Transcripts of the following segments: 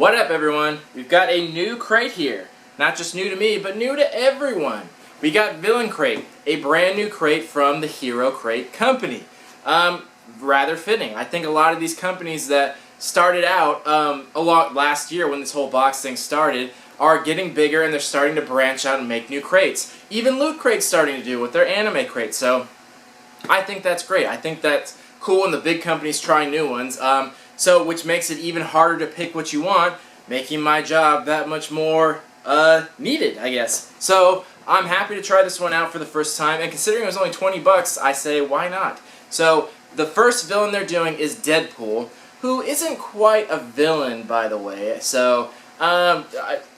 What up, everyone? We've got a new crate here. Not just new to me, but new to everyone. We got Villain Crate, a brand new crate from the Hero Crate company. Rather fitting. I think a lot of these companies that started out a lot last year when this whole box thing started are getting bigger and they're starting to branch out and make new crates. Even Loot Crate's starting to do with their anime crate, so I think that's great. I think that's cool when the big companies try new ones. Which makes it even harder to pick what you want, making my job that much more needed, I guess. So I'm happy to try this one out for the first time, and considering it was only 20 bucks, I say why not? So the first villain they're doing is Deadpool, who isn't quite a villain, by the way. So I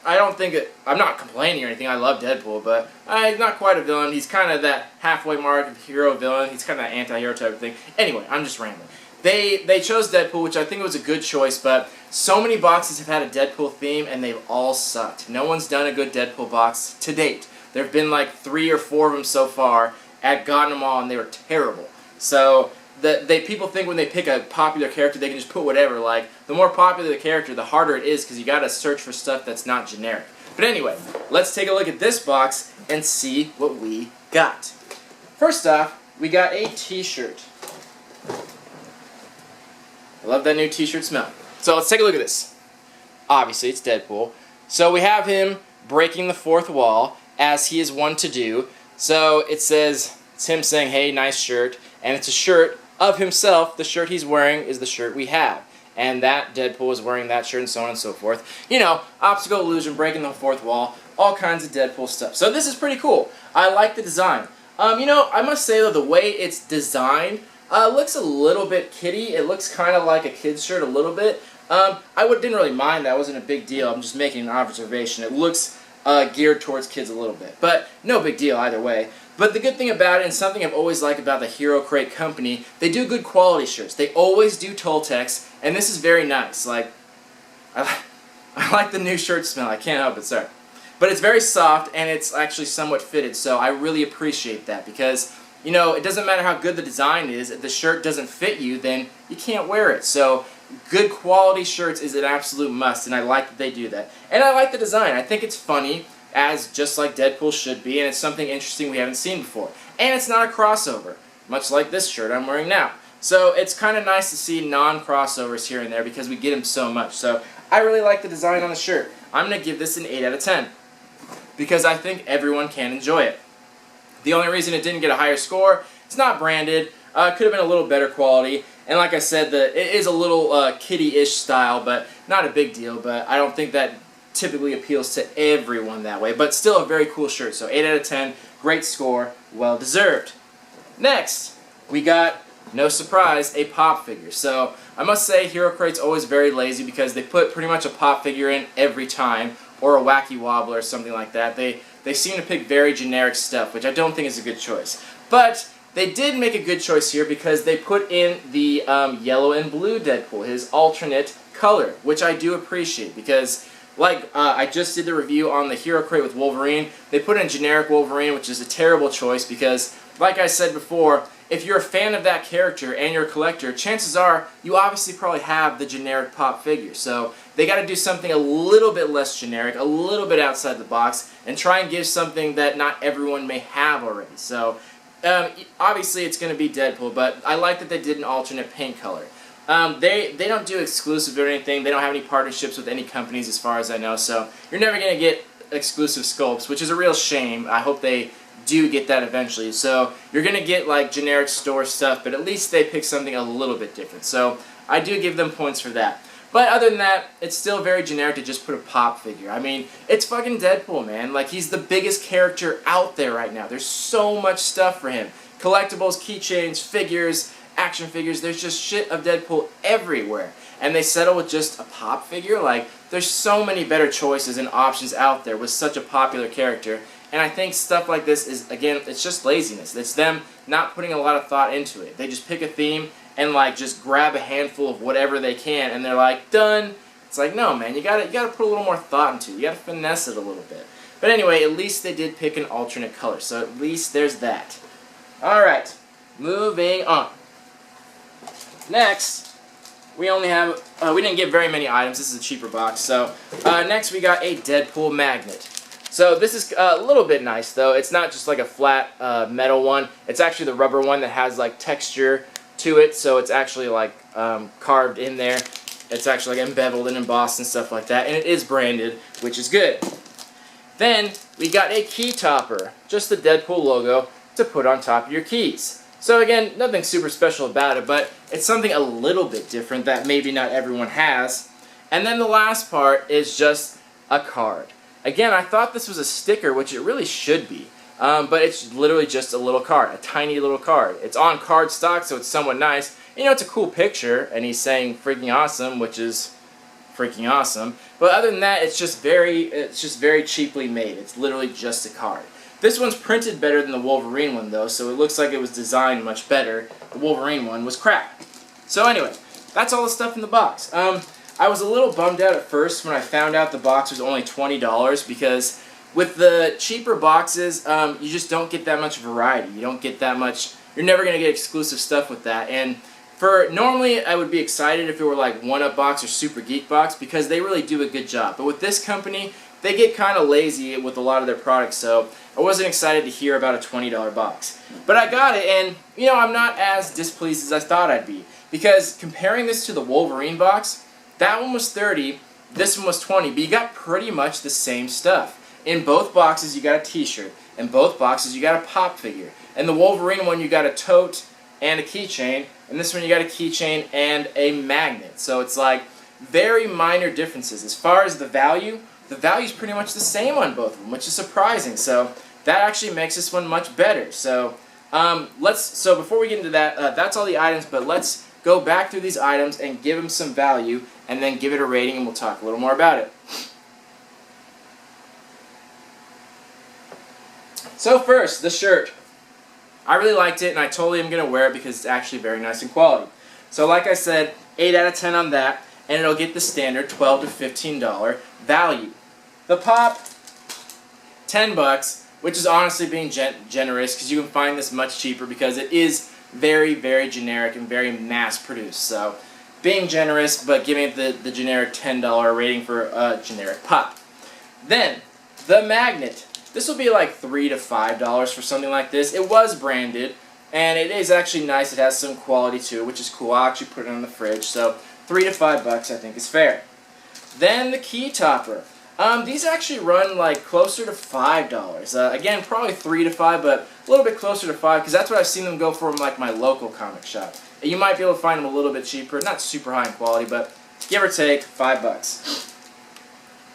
don't think I'm not complaining or anything. I love Deadpool, but he's not quite a villain. He's kind of that halfway mark of hero villain. He's kind of that anti-hero type of thing. Anyway, I'm just rambling. They chose Deadpool, which I think was a good choice, but so many boxes have had a Deadpool theme, and they've all sucked. No one's done a good Deadpool box to date. There have been like 3 or 4 of them so far. I've gotten them all, and they were terrible. So people think when they pick a popular character, they can just put whatever. Like, the more popular the character, the harder it is, because you got to search for stuff that's not generic. But anyway, let's take a look at this box and see what we got. First off, we got a t-shirt. I love that new t-shirt smell. So let's take a look at this. Obviously, it's Deadpool. So we have him breaking the fourth wall, as he is one to do. So it says, it's him saying, hey, nice shirt. And it's a shirt of himself. The shirt he's wearing is the shirt we have. And that Deadpool is wearing that shirt and so on and so forth. You know, optical illusion, breaking the fourth wall, all kinds of Deadpool stuff. So this is pretty cool. I like the design. You know, I must say, though, the way it's designed, looks a little bit kiddie. It looks kind of like a kid's shirt a little bit. Didn't really mind that. It wasn't a big deal. I'm just making an observation. It looks geared towards kids a little bit. But no big deal either way. But the good thing about it, and something I've always liked about the Hero Crate company, they do good quality shirts. They always do Toltecs, and this is very nice. Like, I like the new shirt smell. I can't help it, sorry. But it's very soft, and it's actually somewhat fitted, so I really appreciate that because, you know, it doesn't matter how good the design is. If the shirt doesn't fit you, then you can't wear it. So good quality shirts is an absolute must, and I like that they do that. And I like the design. I think it's funny, as just like Deadpool should be, and it's something interesting we haven't seen before. And it's not a crossover, much like this shirt I'm wearing now. So it's kind of nice to see non-crossovers here and there because we get them so much. So I really like the design on the shirt. I'm going to give this an 8 out of 10 because I think everyone can enjoy it. The only reason it didn't get a higher score, it's not branded. It could have been a little better quality. And like I said, it is a little kiddie-ish style, but not a big deal. But I don't think that typically appeals to everyone that way. But still a very cool shirt. So 8 out of 10, great score, well deserved. Next, we got, no surprise, a pop figure. So I must say Hero Crate's always very lazy because they put pretty much a pop figure in every time, or a wacky wobbler or something like that. They seem to pick very generic stuff, which I don't think is a good choice. But they did make a good choice here because they put in the yellow and blue Deadpool, his alternate color, which I do appreciate because, like I just did the review on the Hero Crate with Wolverine, they put in generic Wolverine, which is a terrible choice because, like I said before, if you're a fan of that character and you're a collector, chances are you obviously probably have the generic pop figure. So they got to do something a little bit less generic, a little bit outside the box, and try and give something that not everyone may have already. So obviously it's going to be Deadpool, but I like that they did an alternate paint color. They don't do exclusive or anything. They don't have any partnerships with any companies as far as I know, so you're never going to get exclusive sculpts, which is a real shame. I hope they do get that eventually. So you're going to get like generic store stuff, but at least they pick something a little bit different. So I do give them points for that. But other than that, it's still very generic to just put a pop figure. I mean, it's fucking Deadpool, man. Like, he's the biggest character out there right now. There's so much stuff for him. Collectibles, keychains, figures, action figures. There's just shit of Deadpool everywhere. And they settle with just a pop figure? Like, there's so many better choices and options out there with such a popular character. And I think stuff like this is, again, it's just laziness. It's them not putting a lot of thought into it. They just pick a theme and like just grab a handful of whatever they can and they're like, done. It's like, no, man, you gotta put a little more thought into it. You gotta finesse it a little bit. But anyway, at least they did pick an alternate color, so at least there's that. Alright, moving on. Next, we only have, we didn't get very many items. This is a cheaper box. So next we got a Deadpool magnet. So this is a little bit nice though. It's not just like a flat metal one. It's actually the rubber one that has like texture to it. So it's actually like carved in there. It's actually like embeveled and embossed and stuff like that. And it is branded, which is good. Then we got a key topper. Just the Deadpool logo to put on top of your keys. So again, nothing super special about it, but it's something a little bit different that maybe not everyone has. And then the last part is just a card. Again, I thought this was a sticker, which it really should be, but it's literally just a little card, a tiny little card. It's on cardstock, so it's somewhat nice. You know, it's a cool picture, and he's saying freaking awesome, which is freaking awesome. But other than that, it's just very cheaply made. It's literally just a card. This one's printed better than the Wolverine one though, so it looks like it was designed much better. The Wolverine one was crap. So anyway, that's all the stuff in the box. I was a little bummed out at first when I found out the box was only $20 because with the cheaper boxes, you just don't get that much variety. You don't get that much, you're never going to get exclusive stuff with that. And normally I would be excited if it were like One Up Box or Super Geek Box because they really do a good job. But with this company, they get kind of lazy with a lot of their products, so I wasn't excited to hear about a $20 box. But I got it, and you know, I'm not as displeased as I thought I'd be. Because comparing this to the Wolverine box, that one was $30, this one was $20, but you got pretty much the same stuff. In both boxes you got a t-shirt, in both boxes you got a pop figure. In the Wolverine one you got a tote and a keychain, and this one you got a keychain and a magnet. So it's like very minor differences. As far as the value is pretty much the same on both of them, which is surprising. So that actually makes this one much better. So so before we get into that, that's all the items, but let's go back through these items and give them some value, and then give it a rating, and we'll talk a little more about it. So first, the shirt. I really liked it, and I totally am going to wear it because it's actually very nice in quality. So like I said, 8 out of 10 on that, and it'll get the standard $12 to $15 value. The pop, $10, which is honestly being generous because you can find this much cheaper because it is very, very generic and very mass-produced. So being generous, but giving it the generic $10 rating for a generic pop. Then, the magnet. This will be like $3 to $5 for something like this. It was branded, and it is actually nice. It has some quality to it, which is cool. I'll actually put it on the fridge. So $3 to $5 I think is fair. Then the key topper. These actually run like closer to $5. Again, probably $3 to $5, but a little bit closer to $5 because that's what I've seen them go for in like my local comic shop. You might be able to find them a little bit cheaper, not super high in quality, but give or take $5.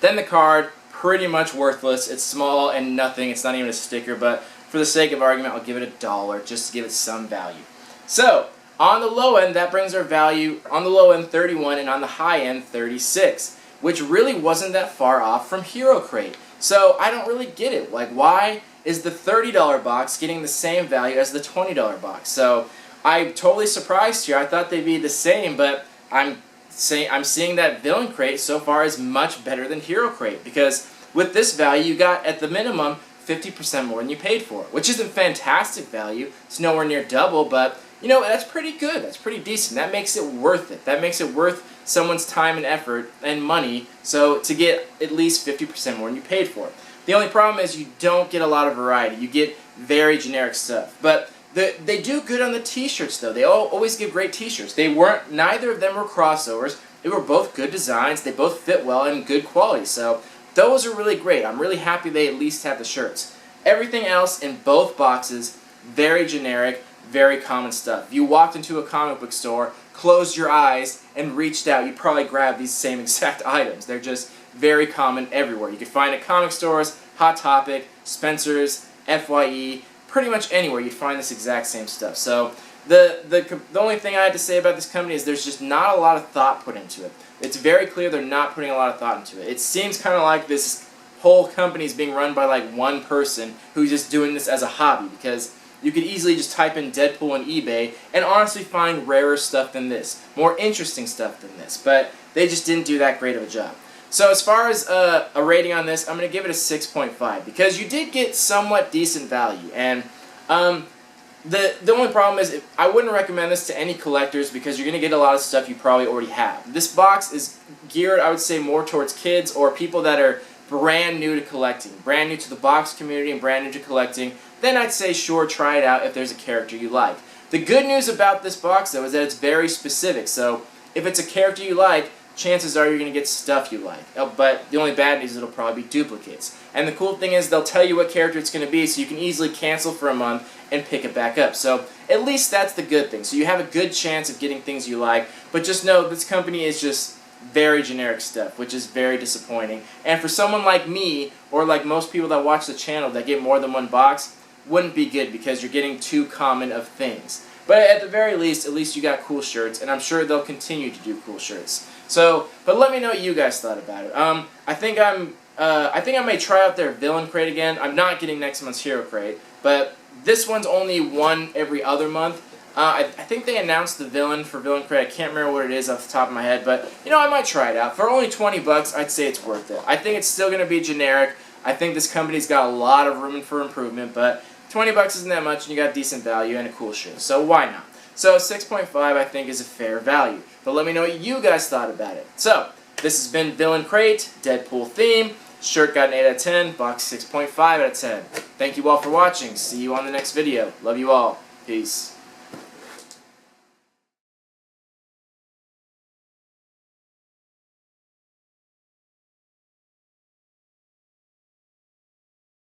Then the card, pretty much worthless. It's small and nothing. It's not even a sticker, but for the sake of argument, I'll give it $1 just to give it some value. So on the low end, that brings our value on the low end 31, and on the high end 36. Which really wasn't that far off from Hero Crate. So I don't really get it. Like, why is the $30 box getting the same value as the $20 box? So I'm totally surprised here. I thought they'd be the same, but I'm seeing that Villain Crate so far is much better than Hero Crate because with this value you got at the minimum 50% more than you paid for, which isn't fantastic value. It's nowhere near double, but you know, that's pretty good. That's pretty decent. That makes it worth it. That makes it worth someone's time and effort and money, so to get at least 50% more than you paid for. The only problem is you don't get a lot of variety. You get very generic stuff. But they do good on the t-shirts though. They always give great t-shirts. Neither of them were crossovers. They were both good designs. They both fit well and good quality. So those are really great. I'm really happy they at least have the shirts. Everything else in both boxes, very generic, very common stuff. If you walked into a comic book store, closed your eyes, and reached out, you'd probably grab these same exact items. They're just very common everywhere. You can find it at comic stores, Hot Topic, Spencer's, FYE, pretty much anywhere you'd find this exact same stuff. So the only thing I had to say about this company is there's just not a lot of thought put into it. It's very clear they're not putting a lot of thought into it. It seems kind of like this whole company is being run by like one person who's just doing this as a hobby, because you could easily just type in Deadpool on eBay and honestly find rarer stuff than this, more interesting stuff than this, but they just didn't do that great of a job. So as far as a rating on this, I'm going to give it a 6.5 because you did get somewhat decent value, and The only problem is I wouldn't recommend this to any collectors because you're going to get a lot of stuff you probably already have. This box is geared, I would say, more towards kids or people that are brand new to collecting, brand new to the box community and brand new to collecting. Then I'd say sure, try it out if there's a character you like. The good news about this box though is that it's very specific, so if it's a character you like, chances are you're going to get stuff you like. But the only bad news is it'll probably be duplicates. And the cool thing is they'll tell you what character it's going to be, so you can easily cancel for a month and pick it back up. So at least that's the good thing. So you have a good chance of getting things you like, but just know this company is just very generic stuff, which is very disappointing. And for someone like me, or like most people that watch the channel that get more than one box, wouldn't be good because you're getting too common of things. But at the very least, at least you got cool shirts, and I'm sure they'll continue to do cool shirts. So, but let me know what you guys thought about it. I think I may try out their villain crate again. I'm not getting next month's hero crate, but this one's only one every other month. I think they announced the villain for villain crate. I can't remember what it is off the top of my head, but you know, I might try it out. For only 20 bucks, I'd say it's worth it. I think it's still going to be generic. I think this company's got a lot of room for improvement, but 20 bucks isn't that much, and you got decent value and a cool shirt, so why not? So 6.5 I think is a fair value, but let me know what you guys thought about it. So, this has been Villain Crate, Deadpool theme, shirt got an 8 out of 10, box 6.5 out of 10. Thank you all for watching, see you on the next video, love you all, peace.